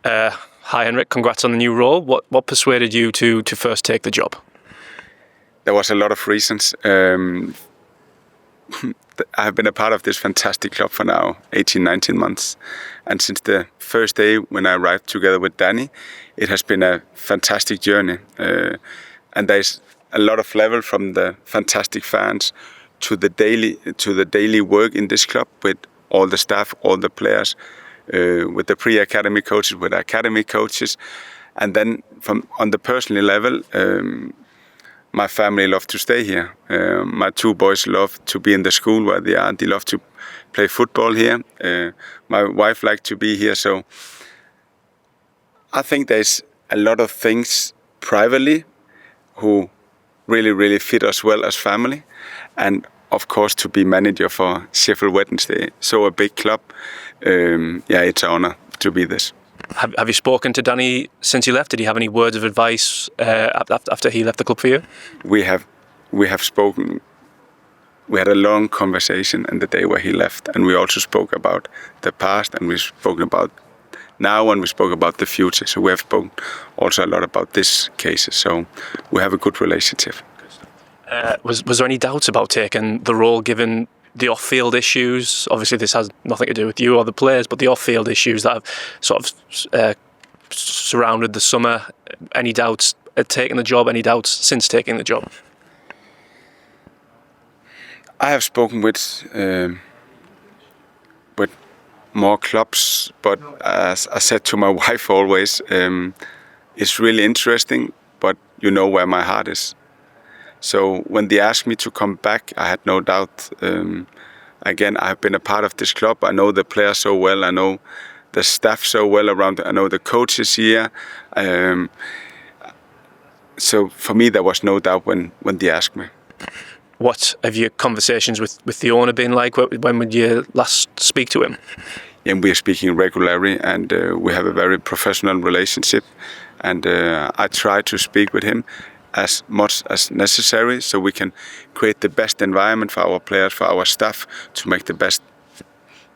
Hi Henrik, congrats on the new role. What persuaded you to first take the job? There was a lot of reasons. I have been a part of this fantastic club for now 18, 19 months. And since the first day when I arrived together with Danny, it has been a fantastic journey. And there's a lot of level from the fantastic fans to the daily work in this club with all the staff, all the players, with the pre-academy coaches, with academy coaches. And then on the personal level, my family love to stay here. My two boys love to be in the school where they are. They love to play football here. My wife likes to be here. So I think there's a lot of things privately who really, really fit us well as family. And of course, to be manager for Sheffield Wednesday, so a big club, it's an honor to be this. Have you spoken to Danny since he left? Did he have any words of advice after he left the club for you? We have spoken. We had a long conversation on the day where he left, and we also spoke about the past, and we've spoken about now, and we spoke about the future. So we have spoken also a lot about this case. So we have a good relationship. Was there any doubts about taking the role given the off-field issues? Obviously, this has nothing to do with you or the players, but the off-field issues that have sort of surrounded the summer. Any doubts at taking the job? Any doubts since taking the job? I have spoken with more clubs, but as I said to my wife always, it's really interesting, but you know where my heart is. So when they asked me to come back, I had no doubt. Again, I have been a part of this club. I know the players so well. I know the staff so well around. I know the coaches here. So for me, there was no doubt when they asked me. What have your conversations with the owner been like? When would you last speak to him? And we are speaking regularly, and we have a very professional relationship. And I try to speak with him as much as necessary, so we can create the best environment for our players, for our staff, to make the best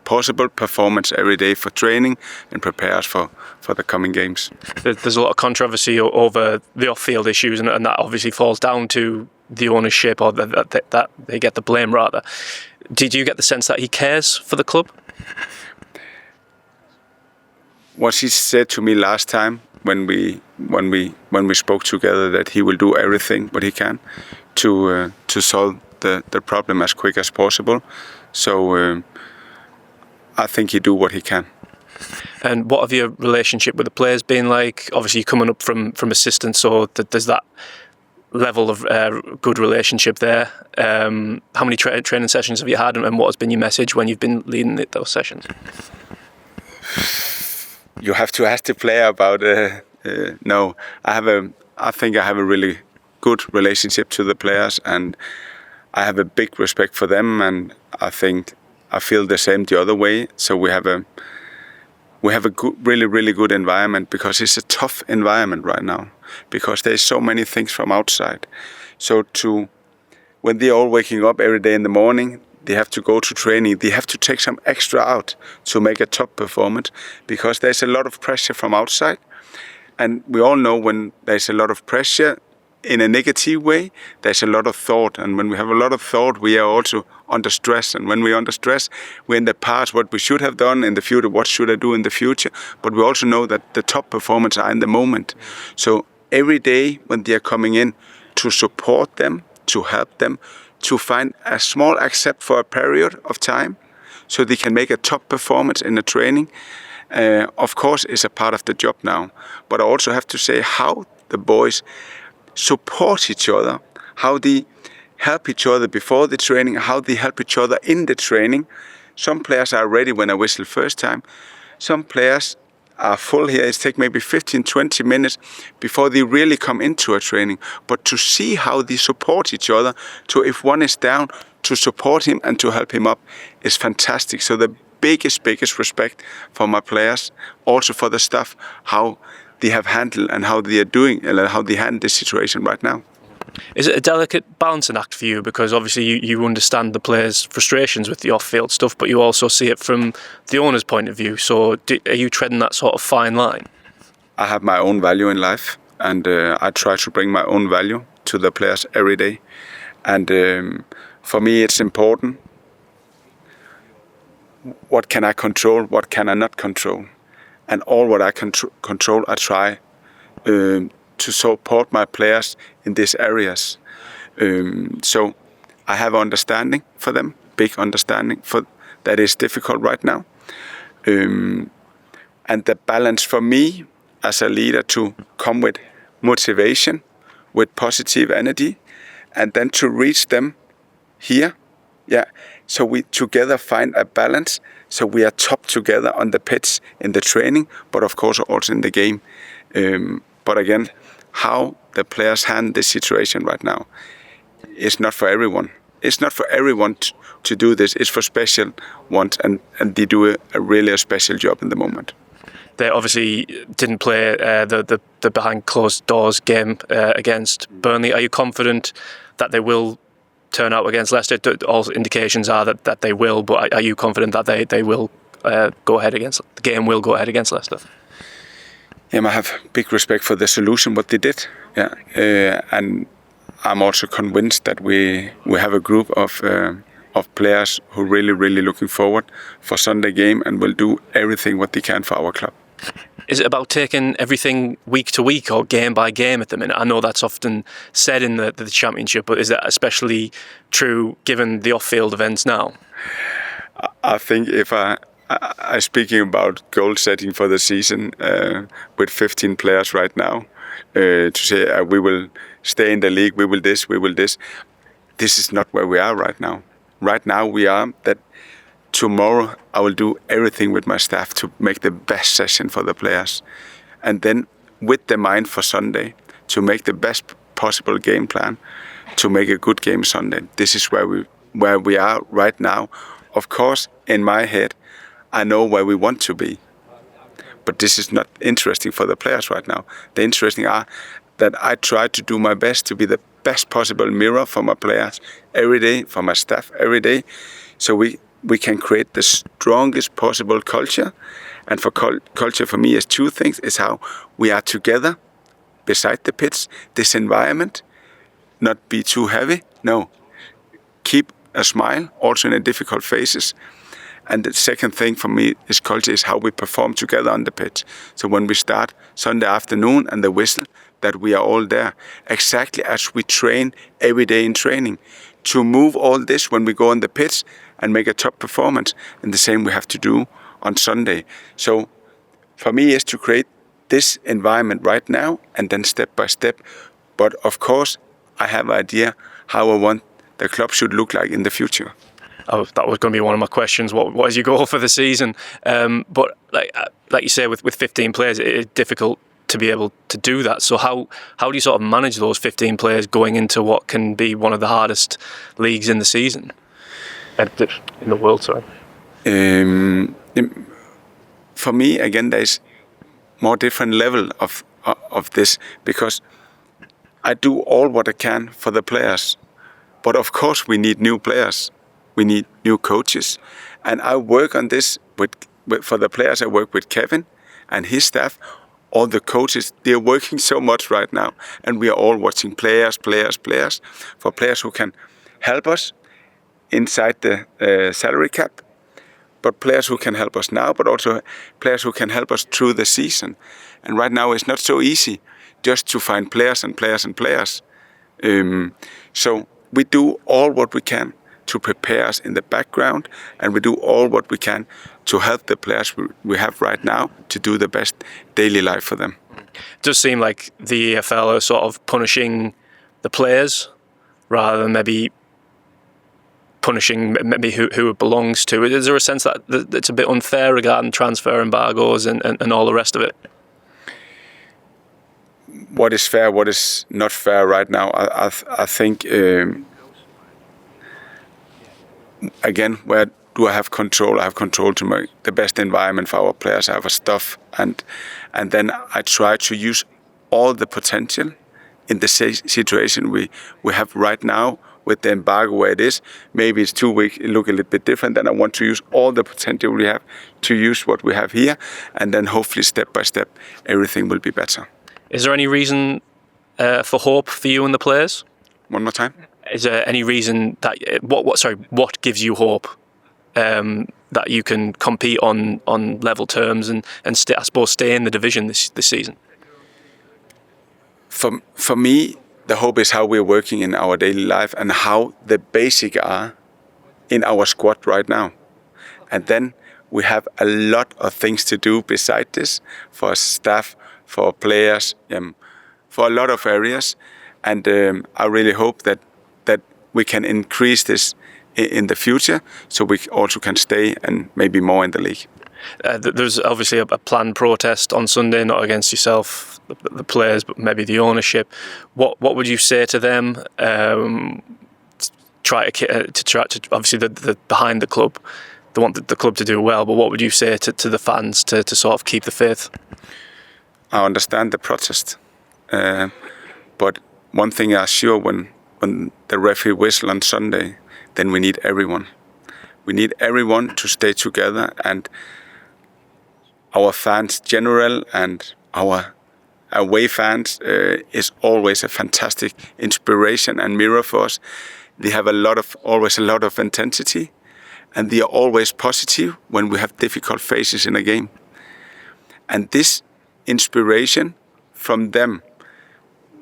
possible performance every day for training and prepare us for the coming games. There's a lot of controversy over the off-field issues, and that obviously falls down to the ownership, or that they get the blame rather. Did you get the sense that he cares for the club? What he said to me last time when we spoke together, that he will do everything what he can to solve the problem as quick as possible. So I think he do what he can. And what have your relationship with the players been like? Obviously, you're coming up from assistant, so there's that level of good relationship there. How many training sessions have you had, and what has been your message when you've been leading those sessions? You have to ask the player about. No, I think I have a really good relationship to the players, and I have a big respect for them, and I think I feel the same the other way. So we have a good, really good environment, because it's a tough environment right now, because there's so many things from outside. So when they're all waking up every day in the morning, they have to go to training. They have to take some extra out to make a top performance, because there's a lot of pressure from outside. And we all know when there's a lot of pressure in a negative way, there's a lot of thought. And when we have a lot of thought, we are also under stress. And when we're under stress, we're in the past, what we should have done in the future, what should I do in the future. But we also know that the top performance are in the moment. So every day when they are coming in, to support them, to help them, to find a small accept for a period of time, so they can make a top performance in the training, of course, is a part of the job now. But I also have to say how the boys support each other, how they help each other before the training, how they help each other in the training. Some players are ready when I whistle first time. Some players are full here. It takes maybe 15, 20 minutes before they really come into a training. But to see how they support each other, to if one is down, to support him and to help him up is fantastic. So the biggest respect for my players, also for the staff, how they have handled and how they are doing, and how they handle this situation right now. Is it a delicate balancing act for you? Because obviously you understand the players' frustrations with the off-field stuff, but you also see it from the owner's point of view. So are you treading that sort of fine line? I have my own value in life, and I try to bring my own value to the players every day. And for me, it's important. What can I control? What can I not control? And all what I can control, I try to support my players in these areas. So I have understanding for them, big understanding for that is difficult right now. And the balance for me as a leader to come with motivation, with positive energy, and then to reach them here. Yeah, so we together find a balance, so we are top together on the pitch in the training, but of course also in the game. But again, how the players handle this situation right now is not for everyone. It's not for everyone to do this. It's for special ones, and they do a really special job in the moment. They obviously didn't play the behind closed doors game against Burnley. Are you confident that they will turn out against Leicester? All indications are that they will, but are you confident that they will go ahead against the game? Will go ahead against Leicester? Yeah, I have big respect for the solution what they did. Yeah, and I'm also convinced that we have a group of players who really looking forward for Sunday game and will do everything what they can for our club. Is it about taking everything week to week or game by game at the minute? I know that's often said in the Championship, but is that especially true given the off-field events now? I think if I speaking about goal setting for the season with 15 players right now, to say we will stay in the league, we will this. This is not where we are right now. Right now we are that tomorrow I will do everything with my staff to make the best session for the players. And then with the mind for Sunday, to make the best possible game plan, to make a good game Sunday. This is where we are right now. Of course, in my head, I know where we want to be. But this is not interesting for the players right now. The interesting are that I try to do my best to be the best possible mirror for my players every day, for my staff every day, so we can create the strongest possible culture. And for culture for me is two things, is how we are together beside the pitch, this environment, not be too heavy, no, keep a smile also in the difficult phases. And the second thing for me is culture, is how we perform together on the pitch. So when we start Sunday afternoon and the whistle, that we are all there, exactly as we train every day in training, to move all this when we go on the pitch and make a top performance. And the same we have to do on Sunday. So for me is to create this environment right now and then step by step. But of course, I have an idea how I want the club should look like in the future. Oh, that was going to be one of my questions. What is your goal for the season? But like you say, with 15 players, it's difficult to be able to do that. So how do you sort of manage those 15 players going into what can be one of the hardest leagues in the season, in the world? Sorry. For me, again, there's more different level of this, because I do all what I can for the players, but of course we need new players. We need new coaches, and I work on this for the players. I work with Kevin and his staff. All the coaches, they're working so much right now, and we are all watching players, for players who can help us inside the salary cap, but players who can help us now, but also players who can help us through the season. And right now it's not so easy just to find players. So we do all what we can to prepare us in the background, and we do all what we can to help the players we have right now to do the best daily life for them. It does seem like the EFL are sort of punishing the players rather than maybe punishing who it belongs to. Is there a sense that it's a bit unfair regarding transfer embargoes and all the rest of it? What is fair, what is not fair right now? I think, again, where do I have control? I have control to make the best environment for our players. I have a staff, and then I try to use all the potential in the situation we have right now with the embargo where it is. Maybe it's 2 weeks, it look a little bit different. Then I want to use all the potential we have to use what we have here, and then hopefully step by step everything will be better. Is there any reason for hope for you and the players? One more time. Is there any reason that what gives you hope that you can compete on level terms and I suppose stay in the division this season? For me, the hope is how we're working in our daily life and how the basic are in our squad right now. And then we have a lot of things to do beside this for staff, for players, for a lot of areas. And I really hope that we can increase this in the future so we also can stay and maybe more in the league. There's obviously a planned protest on Sunday, not against yourself, the players, but maybe the ownership. What would you say to them? Try to obviously the behind the club, they want the club to do well. But what would you say to the fans to sort of keep the faith? I understand the protest, but one thing I'm sure when the referee whistle on Sunday, then we need everyone. We need everyone to stay together, and our fans general and our away fans is always a fantastic inspiration and mirror for us. They have always a lot of intensity, and they are always positive when we have difficult phases in a game. And this inspiration from them,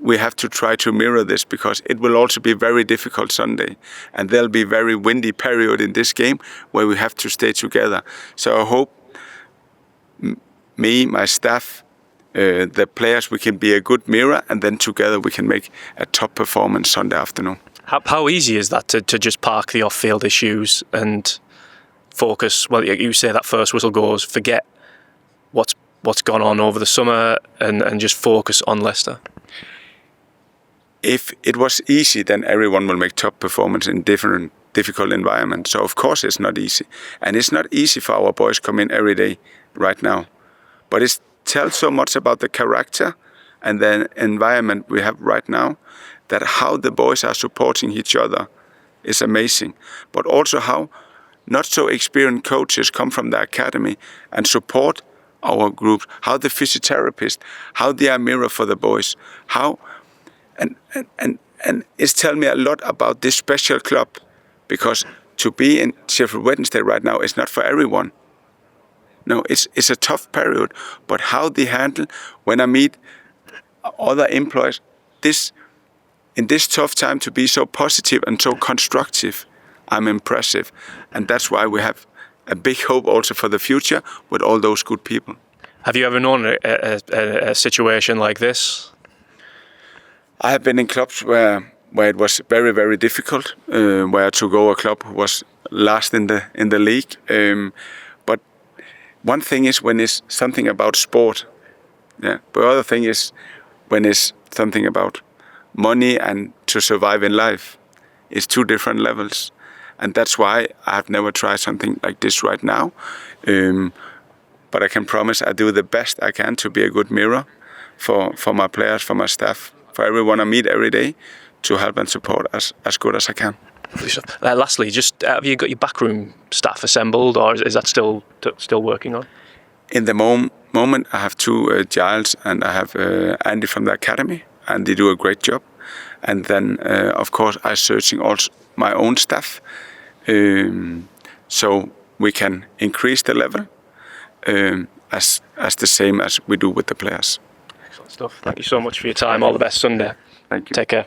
we have to try to mirror this, because it will also be very difficult Sunday, and there'll be very windy period in this game where we have to stay together. So I hope me, my staff, the players, we can be a good mirror, and then together we can make a top performance Sunday afternoon. How easy is that to just park the off-field issues and focus? Well, you say that first whistle goes, forget what's gone on over the summer and just focus on Leicester. If it was easy, then everyone will make top performance in different difficult environments. So of course it's not easy, and it's not easy for our boys come in every day right now. But it tells so much about the character and the environment we have right now, that how the boys are supporting each other is amazing. But also how not so experienced coaches come from the academy and support our groups, how the physiotherapists, how they are a mirror for the boys, how and it's telling me a lot about this special club, because to be in Sheffield Wednesday right now is not for everyone. No, it's a tough period, but how they handle when I meet other employees, in this tough time to be so positive and so constructive, I'm impressive, and that's why we have a big hope also for the future with all those good people. Have you ever known a situation like this? I have been in clubs where it was very, very difficult, where I took over a club who was last in the league. But one thing is when it's something about sport, yeah. But the other thing is when it's something about money and to survive in life. It's two different levels, and that's why I have never tried something like this right now. But I can promise I do the best I can to be a good mirror for my players, for my staff, for everyone I meet every day, to help and support as good as I can. Lastly, just have you got your backroom staff assembled, or is that still working on? In the moment, I have two Giles, and I have Andy from the academy, and they do a great job. And then, of course, I'm searching also my own staff, so we can increase the level as the same as we do with the players. Excellent stuff. Thank you so much for your time. All the best Sunday. Thank you. Take care.